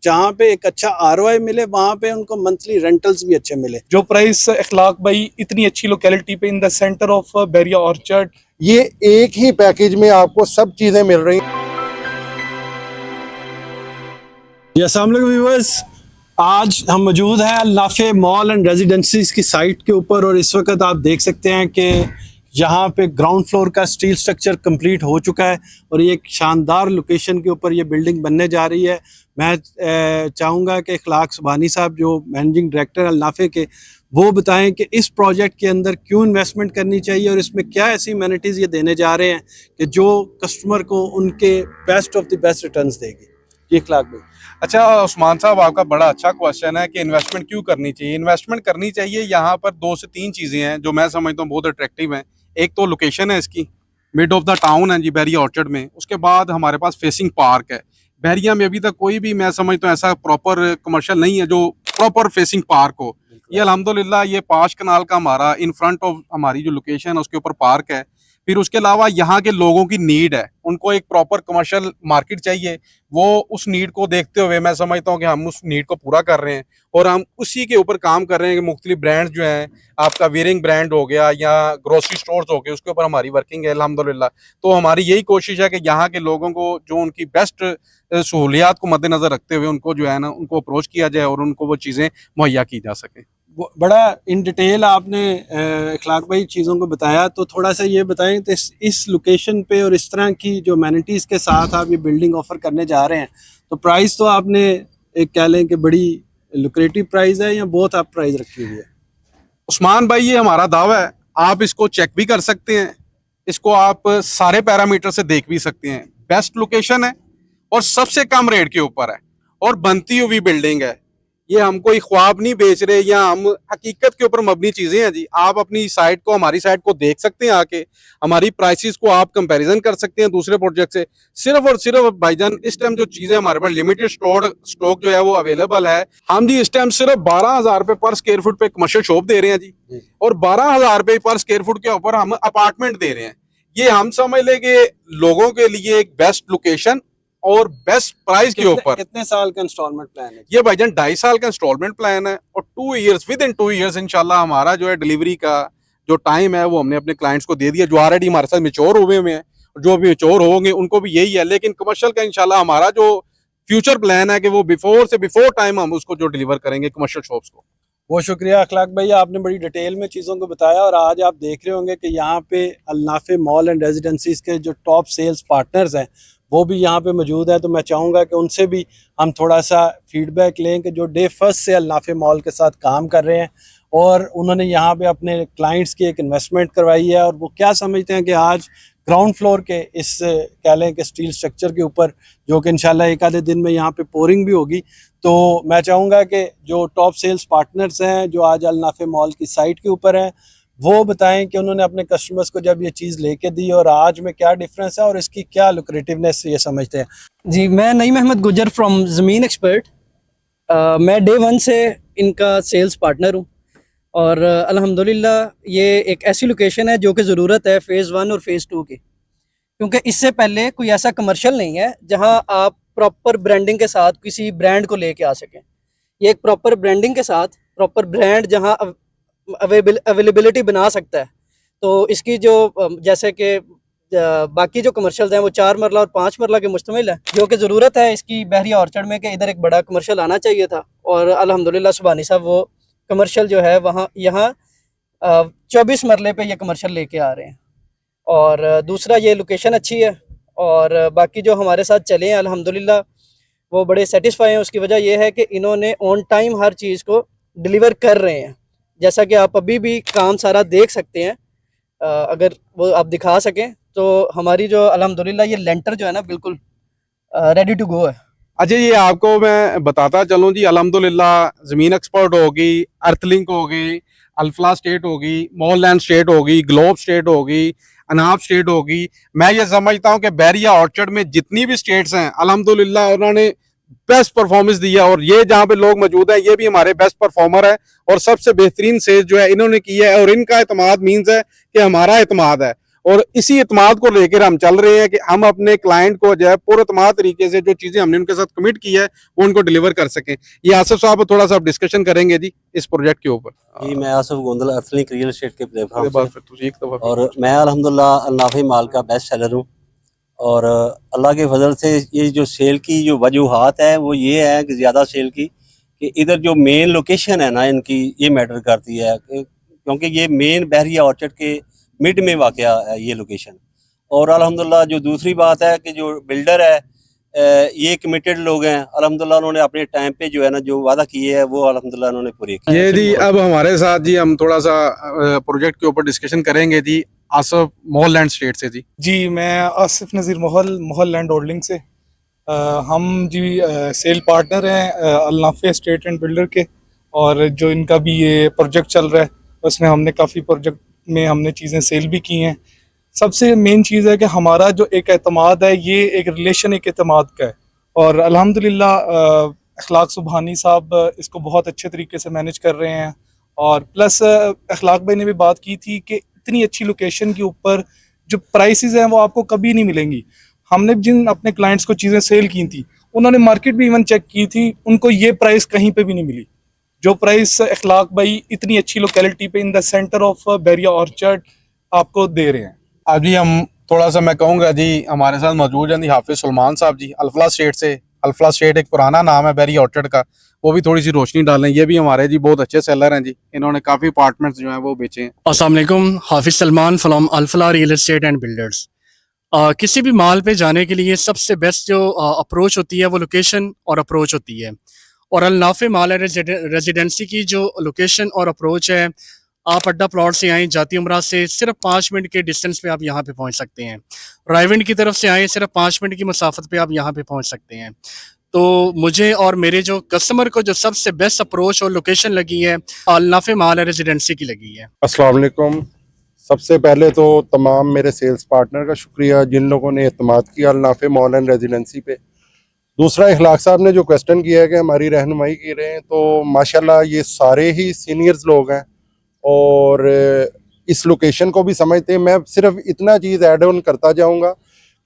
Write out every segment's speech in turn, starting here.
जहाँ पे एक अच्छा आरओआई मिले, वहाँ पे उनको मंथली रेंटल्स भी अच्छे मिले। जो प्राइस इखलाक भाई इतनी अच्छी लोकेलिटी पे in the centre of Bairiya Orchard, ये एक ही पैकेज में आपको सब चीजें मिल रही हैं। अस्सलाम वालेकुम व्यूअर्स, आज हम मौजूद हैं अल नाफे मॉल एंड रेजिडेंसीज की साइट के ऊपर और इस वक्त आप देख सकते हैं कि यहाँ पे ग्राउंड फ्लोर का स्टील स्ट्रक्चर कंप्लीट हो चुका है और ये एक शानदार लोकेशन के ऊपर ये बिल्डिंग बनने जा रही है। मैं चाहूँगा कि इखलाक सुबहानी साहब जो मैनेजिंग डायरेक्टर अल नाफे के, वो बताएं कि इस प्रोजेक्ट के अंदर क्यों इन्वेस्टमेंट करनी चाहिए और इसमें क्या ऐसी एमिनिटीज़ ये देने जा रहे हैं कि जो कस्टमर को उनके best of the best returns देगी। जी इखलाक भाई। अच्छा उस्मान साहब, आपका बड़ा अच्छा क्वेश्चन है कि इन्वेस्टमेंट क्यों करनी चाहिए। इन्वेस्टमेंट करनी चाहिए यहाँ पर 2 से 3 चीज़ें हैं जो मैं समझता हूँ बहुत अट्रैक्टिव हैं। एक तो लोकेशन है इसकी, मिड ऑफ द टाउन है जी बैरिया ऑर्चर्ड में। उसके बाद हमारे पास फेसिंग पार्क है। बैरिया में अभी तक कोई भी मैं समझता हूँ ऐसा प्रॉपर कमर्शियल नहीं है जो प्रॉपर फेसिंग पार्क हो। ये अल्हम्दुलिल्लाह ये 5 कनाल का हमारा इन फ्रंट ऑफ हमारी जो लोकेशन है उसके ऊपर पार्क है। फिर उसके अलावा यहाँ के लोगों की नीड है, उनको एक प्रॉपर कमर्शियल मार्केट चाहिए। वो उस नीड को देखते हुए मैं समझता हूँ कि हम उस नीड को पूरा कर रहे हैं और हम उसी के ऊपर काम कर रहे हैं कि मुख्तलिफ ब्रांड्स जो हैं, आपका वीरिंग ब्रांड हो गया या ग्रोसरी स्टोर्स हो गए, उसके ऊपर हमारी वर्किंग है अल्हम्दुलिल्लाह। तो हमारी यही कोशिश है कि यहाँ के लोगों को जो उनकी बेस्ट सहूलियात को मद्देनजर रखते हुए उनको जो है ना उनको अप्रोच किया जाए और उनको वो चीज़ें मुहैया की जा सकें। बड़ा इन डिटेल आपने इखलाक भाई चीज़ों को बताया, तो थोड़ा सा ये बताएं कि इस लोकेशन पे और इस तरह की जो एमिनिटीज़ के साथ आप ये बिल्डिंग ऑफर करने जा रहे हैं, तो प्राइस तो आपने एक कह लें कि बड़ी लुक्रेटिव प्राइस है या बहुत आप प्राइस रखी हुई है? उस्मान भाई ये हमारा दावा है, आप इसको चेक भी कर सकते हैं, इसको आप सारे पैरामीटर से देख भी सकते हैं। बेस्ट लोकेशन है और सबसे कम रेट के ऊपर है और बनती हुई बिल्डिंग है। ये हम कोई ख्वाब नहीं बेच रहे या हम हकीकत के ऊपर मबनी चीज़ें हैं जी। आप अपनी साइट को, हमारी साइट को देख सकते हैं आके, हमारी प्राइसेस को आप कंपैरिजन कर सकते हैं दूसरे प्रोजेक्ट से। सिर्फ और सिर्फ भाईजान इस टाइम जो चीज़ें हमारे पास लिमिटेड स्टॉक जो है वो अवेलेबल है। हम जी इस टाइम सिर्फ 12,000 रुपये पर स्क्वायर फुट पे कमर्शियल शॉप दे रहे हैं जी और 12,000 रुपये पर स्क्वायर फुट के ऊपर हम अपार्टमेंट दे रहे हैं। ये हम समझ लें कि लोगों के लिए एक बेस्ट लोकेशन और बेस्ट प्राइस के ऊपर। कितने साल का इंस्टॉलमेंट प्लान है? ये भाईजान 2.5 साल का इंस्टॉलमेंट प्लान है और 2 ईयर्स, विद इन 2 ईयर्स इंशाल्लाह हमारा जो है डिलीवरी का जो टाइम है वो हमने अपने क्लाइंट्स को दे दिया जो ऑलरेडी हमारे साथ मेच्योर हुए हुए हैं। जो भी मेच्योर होंगे उनको भी यही है, लेकिन कमर्शियल का इंशाल्लाह हमारा जो फ्यूचर प्लान है कि वो बिफोर टाइम हम उसको जो डिलीवर करेंगे कमर्शियल शॉप्स को। बहुत शुक्रिया इखलाक भाई, आपने बड़ी डिटेल में चीज़ों को बताया और आज आप देख रहे होंगे कि यहाँ पे अल नाफे मॉल एंड रेजिडेंसीज के जो टॉप सेल्स पार्टनर्स हैं वो भी यहाँ पे मौजूद है। तो मैं चाहूँगा कि उनसे भी हम थोड़ा सा फीडबैक लें कि जो डे फर्स्ट से अल नाफे मॉल के साथ काम कर रहे हैं और उन्होंने यहाँ पे अपने क्लाइंट्स की एक इन्वेस्टमेंट करवाई है और वो क्या समझते हैं कि आज ग्राउंड फ्लोर के इस कह लें कि स्टील स्ट्रक्चर के ऊपर जो कि इंशाल्लाह एक आधे दिन में यहाँ पे पोरिंग भी होगी। तो मैं चाहूँगा कि जो टॉप सेल्स पार्टनर्स हैं जो आज अल नाफे मॉल की साइट के ऊपर हैं वो बताएं कि उन्होंने अपने कस्टमर्स को जब ये चीज़ लेके दी और आज में क्या डिफरेंस है और इसकी क्या लुक्रेटिवनेस ये समझते हैं। जी, मैं नईम अहमद गुजर फ्रॉम ज़मीन एक्सपर्ट। मैं डे 1 से इनका सेल्स पार्टनर हूँ और अल्हम्दुलिल्लाह ये एक ऐसी लोकेशन है जो कि ज़रूरत है फ़ेज़ 1 और फ़ेज़ 2 की, क्योंकि इससे पहले कोई ऐसा कमर्शियल नहीं है जहाँ आप प्रॉपर ब्रांडिंग के साथ किसी ब्रांड को लेके आ सकें। ये एक प्रॉपर ब्रांडिंग के साथ प्रॉपर ब्रांड जहाँ अवेलेबिलिटी बना सकता है। तो इसकी जो जैसे कि बाकी जो कमर्शियल हैं वो 4 मरला और 5 मरला के मुश्तमिल है, जो कि ज़रूरत है इसकी बैरिया ऑर्चर्ड में कि इधर एक बड़ा कमर्शियल आना चाहिए था और अल्हम्दुलिल्लाह सुबहानी साहब वो कमर्शियल जो है वहाँ यहाँ 24 मरले पे ये कमर्शियल लेके आ रहे हैं। और दूसरा ये लोकेशन अच्छी है और बाकी जो हमारे साथ चले हैं अल्हम्दुलिल्लाह वो बड़े सेटिस्फाई हैं। उसकी वजह यह है कि इन्होंने ऑन टाइम हर चीज़ को डिलीवर कर रहे हैं, जैसा कि आप अभी भी काम सारा देख सकते हैं। अगर वो आप दिखा सकें तो हमारी जो अल्हम्दुलिल्लाह ये लेंटर जो है ना बिल्कुल रेडी टू गो है। अच्छा ये आपको मैं बताता चलूँ जी, अल्हम्दुलिल्लाह ज़मीन एक्सपर्ट होगी, अर्थलिंक होगी, अल्फला स्टेट होगी, मॉललैंड स्टेट होगी, ग्लोब स्टेट होगी, अनाब स्टेट होगी। मैं ये समझता हूँ कि बैरिया ऑर्चर्ड में जितनी भी स्टेट्स हैं अल्हम्दुलिल्लाह उन्होंने बेस्ट परफॉर्मेंस दिया और ये जहाँ पे लोग मौजूद हैं ये भी हमारे बेस्ट परफॉर्मर है और सबसे बेहतरीन सेल जो है इन्होंने की है और इनका एतमाद मीन्स है कि हमारा एतमाद है और इसी एतमाद को लेकर हम चल रहे हैं कि हम अपने क्लाइंट को जो है पुरएतमाद तरीके से जो चीज़ें हमने उनके साथ कमिट की है वो उनको डिलीवर कर सकें। ये आसिफ साहब थोड़ा सा डिस्कशन करेंगे जी इस प्रोजेक्ट के ऊपर। जी, मैं आसिफ गोंदल अर्थलिंक रियल एस्टेट के प्लेटफॉर्म से, और और मैं अल्हम्दुलिल्लाह अल-नाफ़ी माल का बेस्ट सेलर हूँ। और अल्लाह के फजल से ये जो सेल की जो वजूहात है वो ये है कि ज़्यादा सेल की कि इधर जो मेन लोकेशन है ना इनकी ये मैटर करती है क्योंकि ये मेन बहरिया ऑर्चर्ड के मिड में वाक़या है ये लोकेशन। और अल्हम्दुलिल्लाह जो दूसरी बात है कि जो बिल्डर है ये कमिटेड लोग हैं अल्हम्दुलिल्लाह, उन्होंने अपने टाइम पे जो है ना जो वादा किए है वो अल्हम्दुलिल्लाह उन्होंने पूरे किए। ये जी अब हमारे साथ जी हम थोड़ा सा प्रोजेक्ट के ऊपर डिस्कशन करेंगे जी आसिफ मोहल लैंड स्टेट से जी। मैं आसिफ नज़ीर मोहल लैंड होल्डिंग से हम जी सेल पार्टनर हैं अल-नाफ़ी एस्टेट एंड बिल्डर के। और जो इनका भी ये प्रोजेक्ट चल रहा है उसमें हमने काफ़ी प्रोजेक्ट में हमने चीज़ें सेल भी की हैं। सबसे मेन चीज़ है कि हमारा जो एक एतमाद है ये एक रिलेशन एक एतमाद का है। और अल्हम्दुलिल्लाह अखलाक सुबहानी साहब इसको बहुत अच्छे तरीके से मैनेज कर रहे हैं। और प्लस अखलाक भाई ने भी बात की थी कि इतनी अच्छी लोकेशन के ऊपर जो प्राइसेस हैं वो आपको कभी नहीं मिलेंगी। हमने जिन अपने क्लाइंट्स को चीज़ें सेल की थी उन्होंने मार्केट भी इवन चेक की थी, उनको ये प्राइस कहीं पे भी नहीं मिली जो प्राइस अखलाक भाई इतनी अच्छी लोकेलिटी पे in the centre of Bairiya Orchard आपको दे रहे हैं। अभी हम थोड़ा सा मैं कहूँगा जी हमारे साथ मौजूद हैं जी हाफिज सलमान साहब जी अल्फला स्टेट से। अल्फला स्टेट एक पुराना नाम है बैरिया ऑर्चर्ड का, वो भी थोड़ी सी रोशनी डालें। ये भी हमारे जी बहुत अच्छे सेलर हैं जी, इन्होंने काफ़ी अपार्टमेंट्स जो हैं वो बेचे हैं। अस्सलाम वालेकुम, Hafiz Salman from Alfalah real estate and builders. किसी भी माल पे जाने के लिए सबसे बेस्ट जो अप्रोच होती है वो लोकेशन और अप्रोच होती है। और अल-नाफ़ी माल रेजिडेंसी की जो लोकेशन और अप्रोच है, आप अड्डा प्लॉट से आएँ जाती उमरा से सिर्फ 5 मिनट के डिस्टेंस पे आप यहाँ पे पहुँच सकते हैं। रायविंड की तरफ से आएँ सिर्फ 5 मिनट की मसाफत पे आप यहाँ पे पहुँच सकते हैं। तो मुझे और मेरे जो कस्टमर को जो सबसे बेस्ट अप्रोच और लोकेशन लगी है अल-नाफ़ी माल रेजिडेंसी की लगी है। अस्सलाम वालेकुम। सबसे पहले तो तमाम मेरे सेल्स पार्टनर का शुक्रिया जिन लोगों ने एतमाद किया अल-नाफ़ी मॉल एंड रेजिडेंसी पे। दूसरा इखलाक साहब ने जो क्वेश्चन किया है कि हमारी रहनुमाई की रहे हैं, तो माशाल्लाह ये सारे ही सीनियर्स लोग हैं और इस लोकेशन को भी समझते हैं। मैं सिर्फ इतना चीज़ ऐड ऑन करता जाऊंगा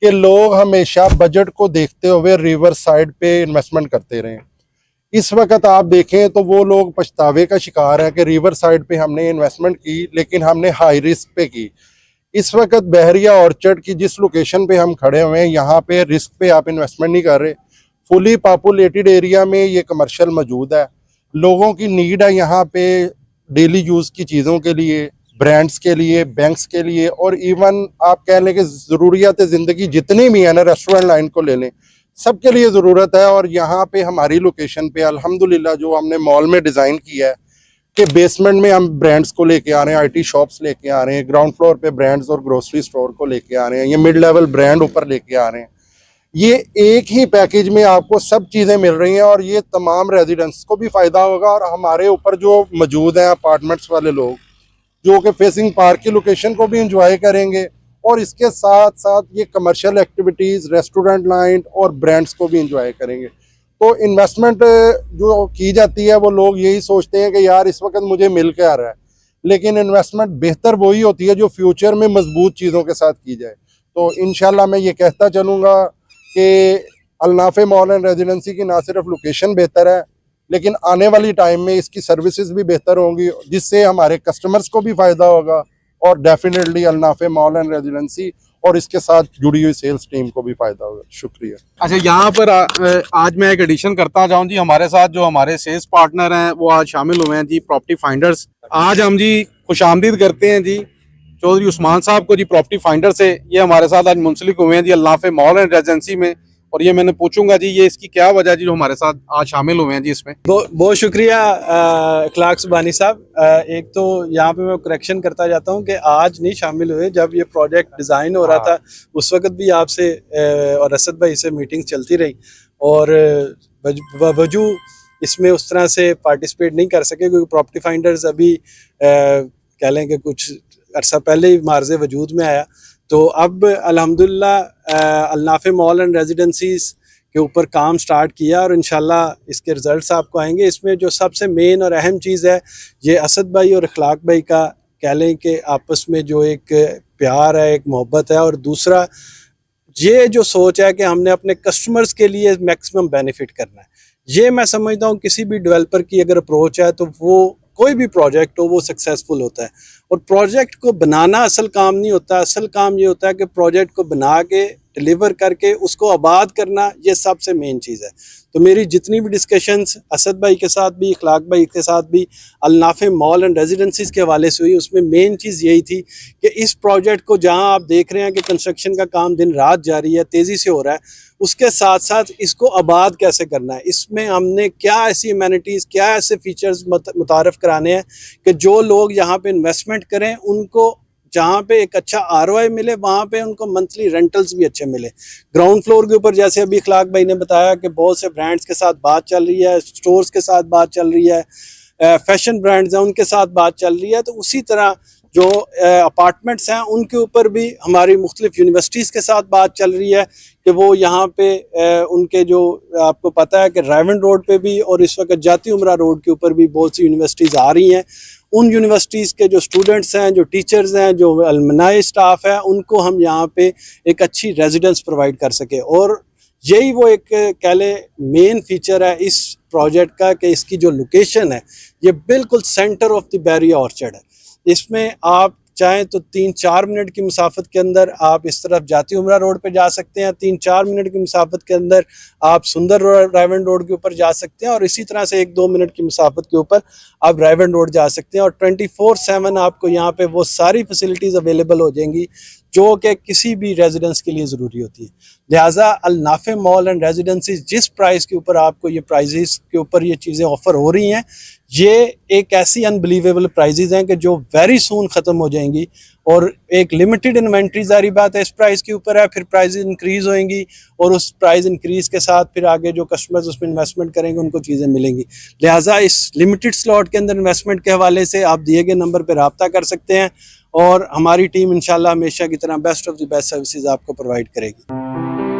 कि लोग हमेशा बजट को देखते हुए रिवर साइड पे इन्वेस्टमेंट करते रहे। इस वक्त आप देखें तो वो लोग पछतावे का शिकार हैं कि रिवर साइड पे हमने इन्वेस्टमेंट की लेकिन हमने हाई रिस्क पे की। इस वक्त बहरिया ऑर्चर्ड की जिस लोकेशन पे हम खड़े हुए हैं यहाँ पे रिस्क पे आप इन्वेस्टमेंट नहीं कर रहे। फुली पॉपुलेटेड एरिया में ये कमर्शियल मौजूद है, लोगों की नीड है यहाँ पे डेली यूज़ की चीज़ों के लिए, ब्रांड्स के लिए, बैंक्स के लिए, और इवन आप कह लें कि ज़रूरियात ज़िंदगी जितनी भी है ना, रेस्टोरेंट लाइन को ले लें, सबके लिए ज़रूरत है। और यहाँ पे हमारी लोकेशन पे अल्हम्दुलिल्लाह जो हमने मॉल में डिज़ाइन किया है कि बेसमेंट में हम ब्रांड्स को लेके आ रहे हैं, आईटी शॉप्स लेके आ रहे हैं, ग्राउंड फ्लोर पे ब्रांड्स और ग्रोसरी स्टोर को लेके आ रहे हैं, ये मिड लेवल ब्रांड ऊपर लेके आ रहे हैं। ये एक ही पैकेज में आपको सब चीज़ें मिल रही हैं और ये तमाम रेजिडेंट्स को भी फ़ायदा होगा। और हमारे ऊपर जो मौजूद हैं अपार्टमेंट्स वाले लोग जो कि फेसिंग पार्क की लोकेशन को भी इंजॉय करेंगे और इसके साथ साथ ये कमर्शियल एक्टिविटीज़, रेस्टोरेंट लाइन और ब्रांड्स को भी इंजॉय करेंगे। तो इन्वेस्टमेंट जो की जाती है वो लोग यही सोचते हैं कि यार इस वक्त मुझे मिल के आ रहा है, लेकिन इन्वेस्टमेंट बेहतर वही होती है जो फ्यूचर में मजबूत चीज़ों के साथ की जाए। तो इंशाल्लाह मैं ये कहता चलूँगा कि अल-नाफ़ी मॉल एंड रेजिडेंसी की ना सिर्फ लोकेशन बेहतर है लेकिन आने वाली टाइम में इसकी सर्विसेज भी बेहतर होंगी जिससे हमारे कस्टमर्स को भी फ़ायदा होगा और डेफिनेटली अल-नाफ़ी मॉल एंड रेजिडेंसी और इसके साथ जुड़ी हुई सेल्स टीम को भी फ़ायदा होगा। शुक्रिया। अच्छा, यहाँ पर आज मैं एक एडिशन करता जाऊँ जी, हमारे साथ जो हमारे सेल्स पार्टनर हैं वो आज शामिल हुए हैं जी, प्रॉपर्टी फाइंडर्स। आज हम जी खुशामदीद करते हैं जी चौधरी उस्मान साहब को जी प्रॉपर्टी फाइंडर से। ये हमारे साथ आज मुंसलिक हुए हैं जी अल-नाफ़ी मॉल एंड रेजिडेंसी में, और ये मैंने पूछूंगा जी ये इसकी क्या वजह जी जो हमारे साथ आज शामिल हुए हैं जी इसमें। बहुत शुक्रिया अखलाक सुबहानी साहब। एक तो यहाँ पे मैं करेक्शन करता जाता हूँ कि आज नहीं शामिल हुए, जब ये प्रोजेक्ट डिज़ाइन हो रहा था उस वक्त भी आपसे और असद भाई से मीटिंग्स चलती रही और वजू इसमें उस तरह से पार्टिसिपेट नहीं कर सके क्योंकि प्रॉपर्टी फाइंडर्स अभी कह लें कि कुछ अरसा पहले ही मार्ज़े वजूद में आया। तो अब अल्हम्दुलिल्लाह अल-नाफ़ी मॉल एंड रेजिडेंसीज़ के ऊपर काम स्टार्ट किया और इंशाल्लाह इसके रिज़ल्ट्स आपको आएंगे। इसमें जो सबसे मेन और अहम चीज़ है ये असद भाई और अखलाक भाई का कह लें कि आपस में जो एक प्यार है, एक मोहब्बत है, और दूसरा ये जो सोच है कि हमने अपने कस्टमर्स के लिए मैक्सिमम बेनिफिट करना है। ये मैं समझता हूँ किसी भी डेवलपर की अगर अप्रोच है तो वो कोई भी प्रोजेक्ट हो वो सक्सेसफुल होता है। और प्रोजेक्ट को बनाना असल काम नहीं होता, असल काम ये होता है कि प्रोजेक्ट को बना के डिलीवर करके उसको आबाद करना, ये सबसे मेन चीज़ है। तो मेरी जितनी भी डिस्कशंस असद भाई के साथ भी, इखलाक भाई के साथ भी, अल नाफे मॉल एंड रेजिडेंसीज के हवाले से हुई, उसमें मेन चीज़ यही थी कि इस प्रोजेक्ट को जहां आप देख रहे हैं कि कंस्ट्रक्शन का काम दिन रात जारी है, तेज़ी से हो रहा है, उसके साथ साथ इसको आबाद कैसे करना है। इसमें हमने क्या ऐसी अमेनिटीज़, क्या ऐसे फीचर्स मुतारफ़ कराने हैं कि जो लोग यहाँ पे इन्वेस्टमेंट करें उनको जहाँ पे एक अच्छा आरओआई मिले, वहाँ पे उनको मंथली रेंटल्स भी अच्छे मिले। ग्राउंड फ्लोर के ऊपर जैसे अभी इखलाक भाई ने बताया कि बहुत से ब्रांड्स के साथ बात चल रही है, स्टोर्स के साथ बात चल रही है, फैशन ब्रांड्स हैं उनके साथ बात चल रही है। तो उसी तरह जो अपार्टमेंट्स हैं उनके ऊपर भी हमारी मुख्तलिफ यूनिवर्सिटीज़ के साथ बात चल रही है कि वो यहाँ पे उनके जो आपको पता है कि रायवन रोड पे भी और इस वक्त जाती उमरा रोड के ऊपर भी बहुत सी यूनिवर्सिटीज़ आ रही हैं। उन यूनिवर्सिटीज़ के जो स्टूडेंट्स हैं, जो टीचर्स हैं, जो अलमनाई स्टाफ है, उनको हम यहाँ पे एक अच्छी रेजिडेंस प्रोवाइड कर सके। और यही वो एक कह ले मेन फीचर है इस प्रोजेक्ट का कि इसकी जो लोकेशन है ये बिल्कुल centre of the Bairiya Orchard है। इसमें आप चाहें तो 3-4 मिनट की मुसाफत के अंदर आप इस तरफ जाती उमरा रोड पे जा सकते हैं, 3-4 मिनट की मुसाफत के अंदर आप सुंदर रायवन रोड के ऊपर जा सकते हैं, और इसी तरह से 1-2 मिनट की मुसाफत के ऊपर आप रायवन रोड जा सकते हैं। और 24/7 आपको यहाँ पे वो सारी फैसिलिटीज़ अवेलेबल हो जाएंगी जो कि किसी भी रेजिडेंस के लिए ज़रूरी होती है। लिहाजा अल नाफे मॉल एंड रेजिडेंसीज जिस प्राइस के ऊपर आपको ये प्राइजेस के ऊपर ये चीज़ें ऑफ़र हो रही हैं, ये एक ऐसी अनबिलीवेबल प्राइजेज हैं कि जो वेरी सून ख़त्म हो जाएंगी। और एक लिमिटेड इन्वेंट्री जारी बात है इस प्राइस के ऊपर है, फिर प्राइस इंक्रीज़ होएंगी और उस प्राइस इंक्रीज़ के साथ फिर आगे जो कस्टमर्स उसमें इन्वेस्टमेंट करेंगे उनको चीज़ें मिलेंगी। लिहाजा इस लिमिटेड स्लॉट के अंदर इन्वेस्टमेंट के हवाले से आप दिए गए नंबर पर रब्ता कर सकते हैं और हमारी टीम इंशाल्लाह हमेशा की तरह best of the best services आपको प्रोवाइड करेगी।